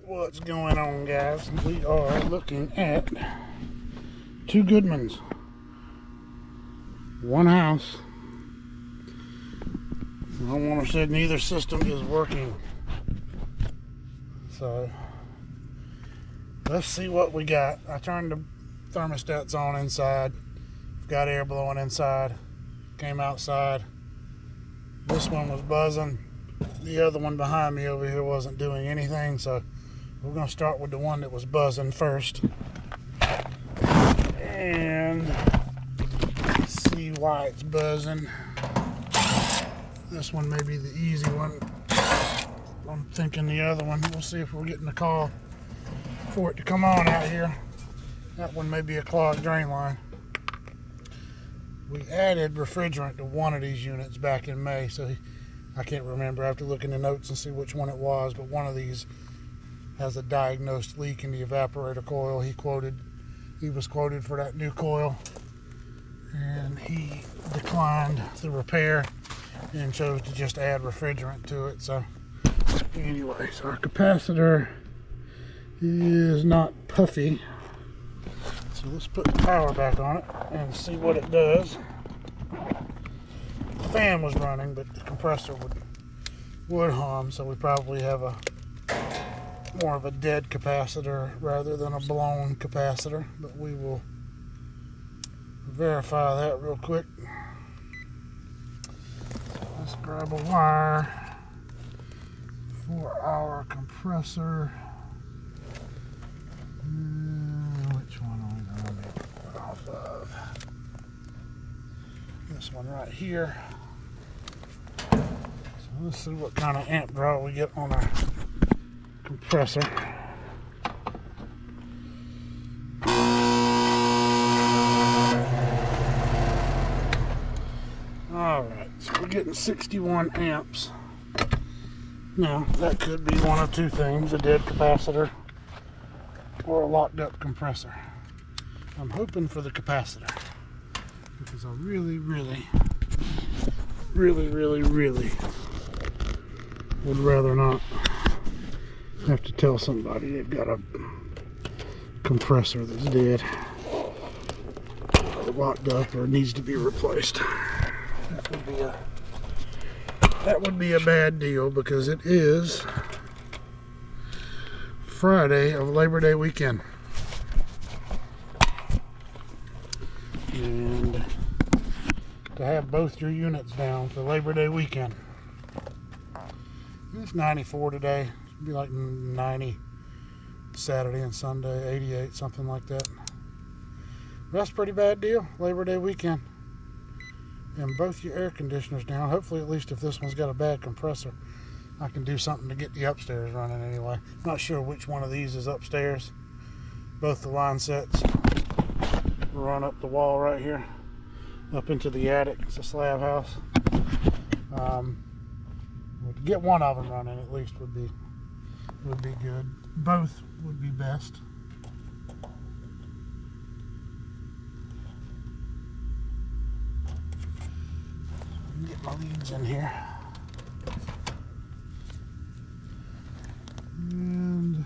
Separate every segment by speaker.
Speaker 1: what's going on, guys. We are looking at two Goodmans, one house. Homeowner said neither system is working, so let's see what we got. I turned the thermostats on inside, got air blowing inside, came outside. This one was buzzing. The other one behind me over here wasn't doing anything, so we're going to start with the one that was buzzing first and see why it's buzzing. This one may be the easy one. I'm thinking the other one. We'll see if we're getting a call for it to come on out here. That one may be a clogged drain line. We added refrigerant to one of these units back in May, so I can't remember. I have to look in the notes and see which one it was, but one of these has a diagnosed leak in the evaporator coil. He was quoted for that new coil, and he declined the repair and chose to just add refrigerant to it. So anyway, so our capacitor is not puffy. So let's put the power back on it and see what it does. The fan was running, but the compressor would hum, so we probably have more of a dead capacitor rather than a blown capacitor, but we will verify that real quick. Let's grab a wire for our compressor. Which one are we going to get off of? This one right here. So let's see what kind of amp draw we get on our compressor. Alright, so we're getting 61 amps. Now, that could be one of two things: a dead capacitor or a locked up compressor. I'm hoping for the capacitor, because I really would rather not have to tell somebody they've got a compressor that's dead or locked up or needs to be replaced. That would be a bad deal, because it is Friday of Labor Day weekend, and to have both your units down for Labor Day weekend. It's 94 today. It'll be like 90 Saturday and Sunday, 88, something like that. That's a pretty bad deal, Labor Day weekend. And both your air conditioners down. Hopefully, at least if this one's got a bad compressor, I can do something to get the upstairs running anyway. Not sure which one of these is upstairs. Both the line sets run up the wall right here, up into the attic. It's a slab house. To get one of them running at least would be good. Both would be best. Get my leads in here. And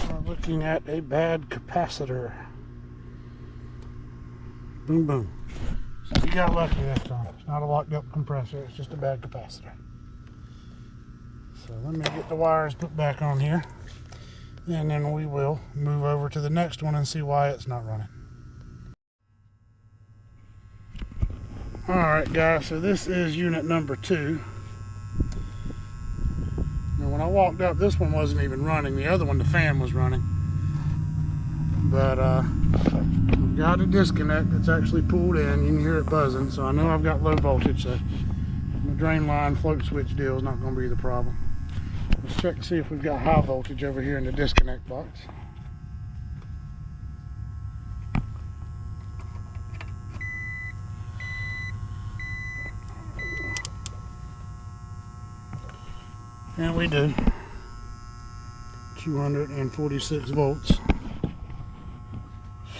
Speaker 1: we're looking at a bad capacitor. Boom, boom. So you got lucky this time. It's not a locked up compressor, it's just a bad capacitor. So let me get the wires put back on here, and then we will move over to the next one and see why it's not running. Alright guys, so this is unit number 2. Now when I walked up, this one wasn't even running. The other one, the fan was running. But I've got a disconnect that's actually pulled in. You can hear it buzzing, so I know I've got low voltage, so the drain line float switch deal is not going to be the problem. Let's check to see if we've got high voltage over here in the disconnect box. And we do. 246 volts.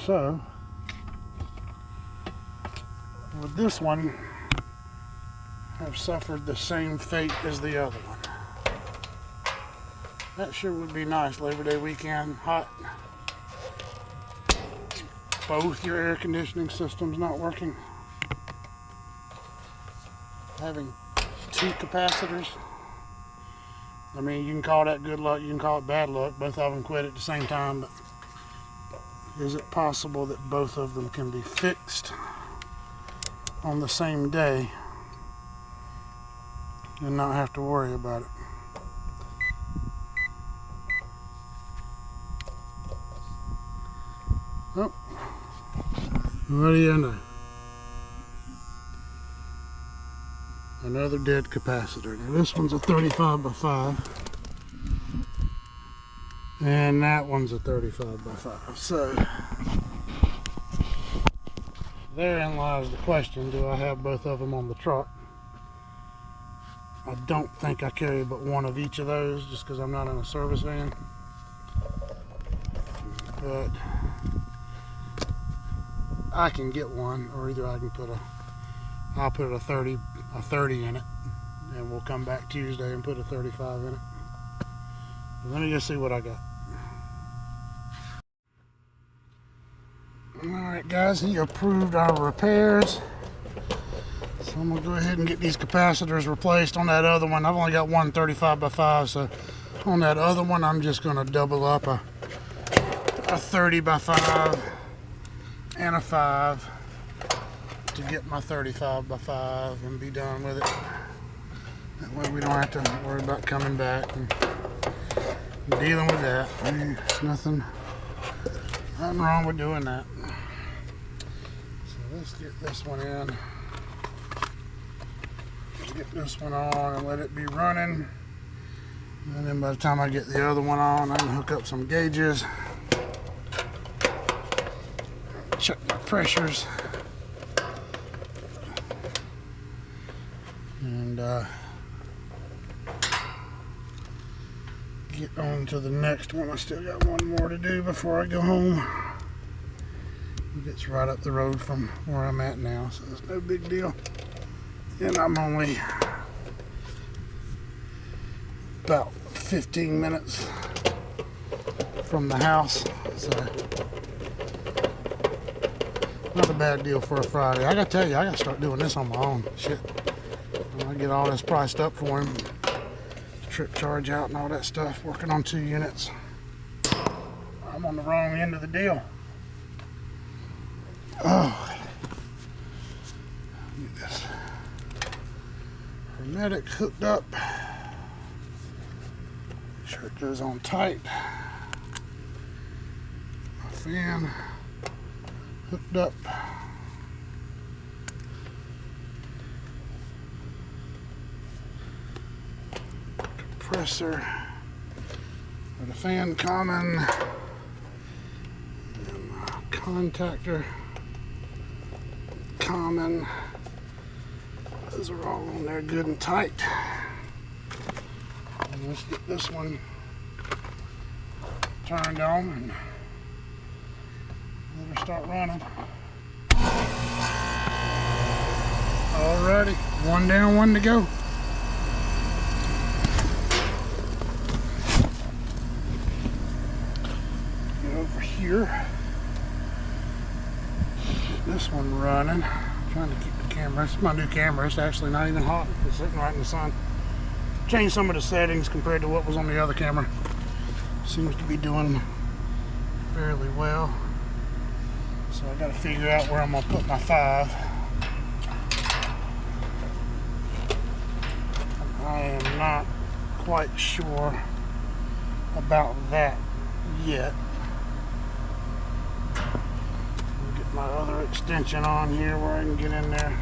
Speaker 1: So with this one, have suffered the same fate as the other one. That sure would be nice. Labor Day weekend, hot. Both your air conditioning systems not working. Having 2 capacitors. I mean, you can call that good luck, you can call it bad luck. Both of them quit at the same time, but is it possible that both of them can be fixed on the same day and not have to worry about it? Oh, what do you know? Another dead capacitor. Now this one's a 35 by 5. And that one's a 35 by 5. So, therein lies the question, do I have both of them on the truck? I don't think I carry but one of each of those, just because I'm not in a service van. But I can get one, or either I can I'll put a 30 in it, and we'll come back Tuesday and put a 35 in it. But let me just see what I got. Alright guys, he approved our repairs. So I'm going to go ahead and get these capacitors replaced on that other one. I've only got one 35 by 5, so on that other one I'm just going to double up a 30 by 5 and a 5 to get my 35 by 5 and be done with it. That way we don't have to worry about coming back and dealing with that. There's nothing wrong with doing that. So let's get this one in. Get this one on and let it be running. And then by the time I get the other one on, I can hook up some gauges. Check my pressures. And get on to the next one. I still got one more to do before I go home. It's right up the road from where I'm at now, so it's no big deal. And I'm only about 15 minutes from the house, so not a bad deal for a Friday. I gotta tell you, I gotta start doing this on my own. Shit. When I get all this priced up for him, trip charge out and all that stuff, working on 2 units, I'm on the wrong end of the deal. Oh, get this hermetic hooked up. Make sure it goes on tight. My fan hooked up. Compressor for the fan common. And my contactor common. Those are all on there good and tight. And let's get this one turned on and let her start running. Alrighty, one down, one to go. Get over here. Get this one running. I'm trying to keep the camera. It's my new camera. It's actually not even hot. It's sitting right in the sun. Changed some of the settings compared to what was on the other camera. Seems to be doing fairly well. So I got to figure out where I'm going to put my 5. I am not quite sure about that yet. I'll get my other extension on here where I can get in there.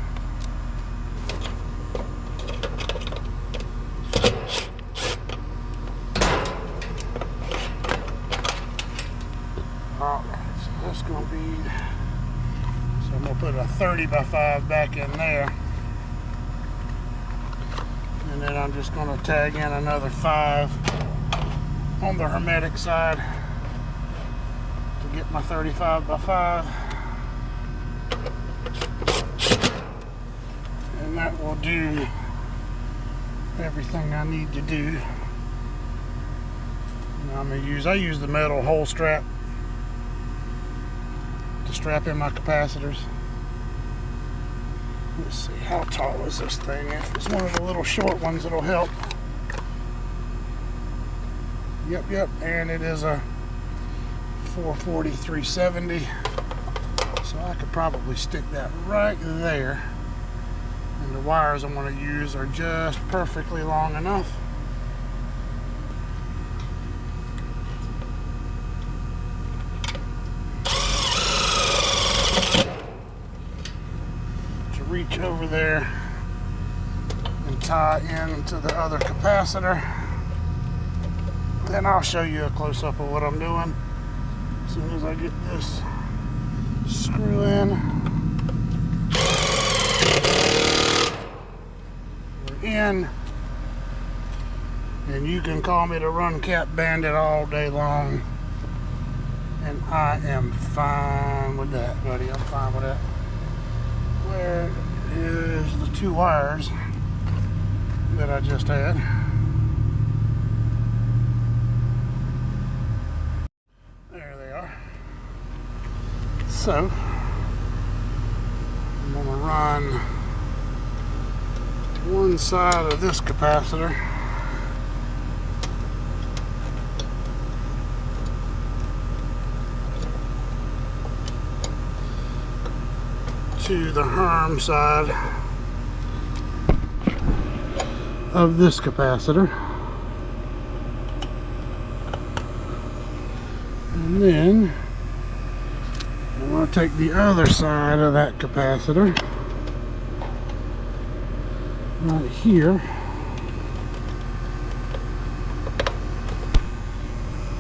Speaker 1: Alright, so that's going to be, so I'm going to put a 30 by 5 back in there. And then I'm just going to tag in another 5 on the hermetic side to get my 35 by 5. And And that will do everything I need to do. And I use the metal hole strap to strap in my capacitors. Let's see, how tall is this thing? If it's one of the little short ones, it'll help. Yep, and it is a 440/370, so I could probably stick that right there, and the wires I'm going to use are just perfectly long enough. To reach over there and tie into the other capacitor. Then I'll show you a close-up of what I'm doing as soon as I get this screw in. We're in, and you can call me the Run Cap Bandit all day long, and I am fine with that, buddy. I'm fine with that. Where is the two wires that I just had? So, I'm going to run one side of this capacitor to the harm side of this capacitor. And then I'm going to take the other side of that capacitor right here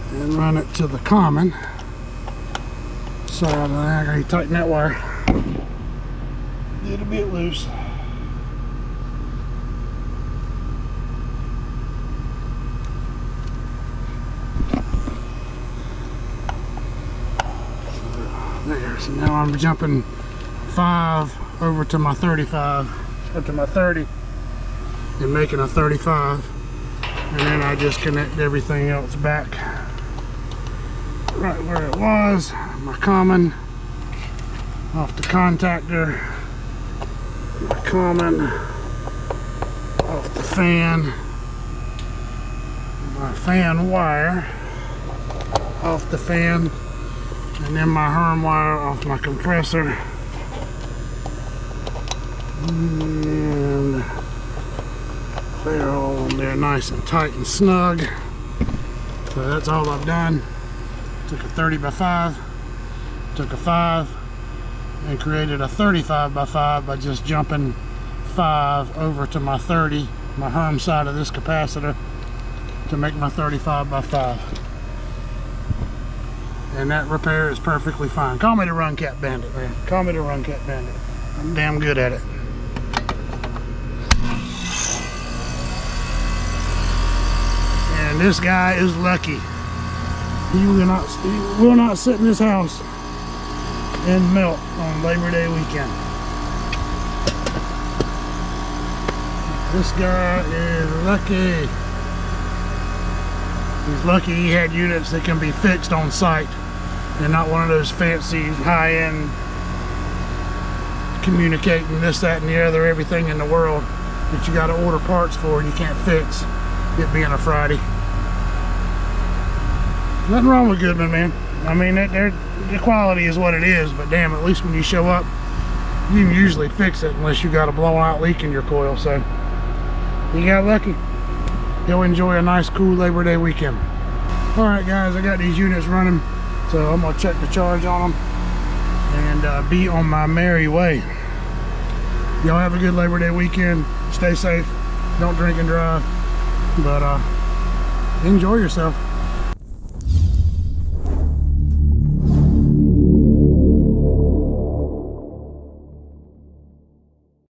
Speaker 1: and run it to the common side of that. I gotta tighten that wire. Get a bit loose. There, so now I'm jumping 5 over to my 35, up to my 30, and making a 35, and then I just connect everything else back right where it was. My common off the contactor, my common off the fan, my fan wire off the fan, and then my Herm wire off my compressor, and they're all on there nice and tight and snug. So that's all I've done. Took a 30 by 5, took a 5, and created a 35 by 5 by just jumping 5 over to my 30, my Herm side of this capacitor, to make my 35 by 5. And that repair is perfectly fine. Call me the Run Cap Bandit, man. Call me the Run Cap Bandit. I'm damn good at it. And this guy is lucky. He will not sit in this house and melt on Labor Day weekend. This guy is lucky. He's lucky he had units that can be fixed on site and not one of those fancy high-end communicating this, that, and the other, everything in the world that you got to order parts for and you can't fix, it being a Friday. Nothing wrong with Goodman, man. I mean, the quality is what it is, but damn, at least when you show up, you can usually fix it unless you got a blowout leak in your coil. So you got lucky. You'll enjoy a nice, cool Labor Day weekend. All right, guys, I got these units running, so I'm gonna check the charge on them and be on my merry way. Y'all have a good Labor Day weekend. Stay safe. Don't drink and drive, but enjoy yourself.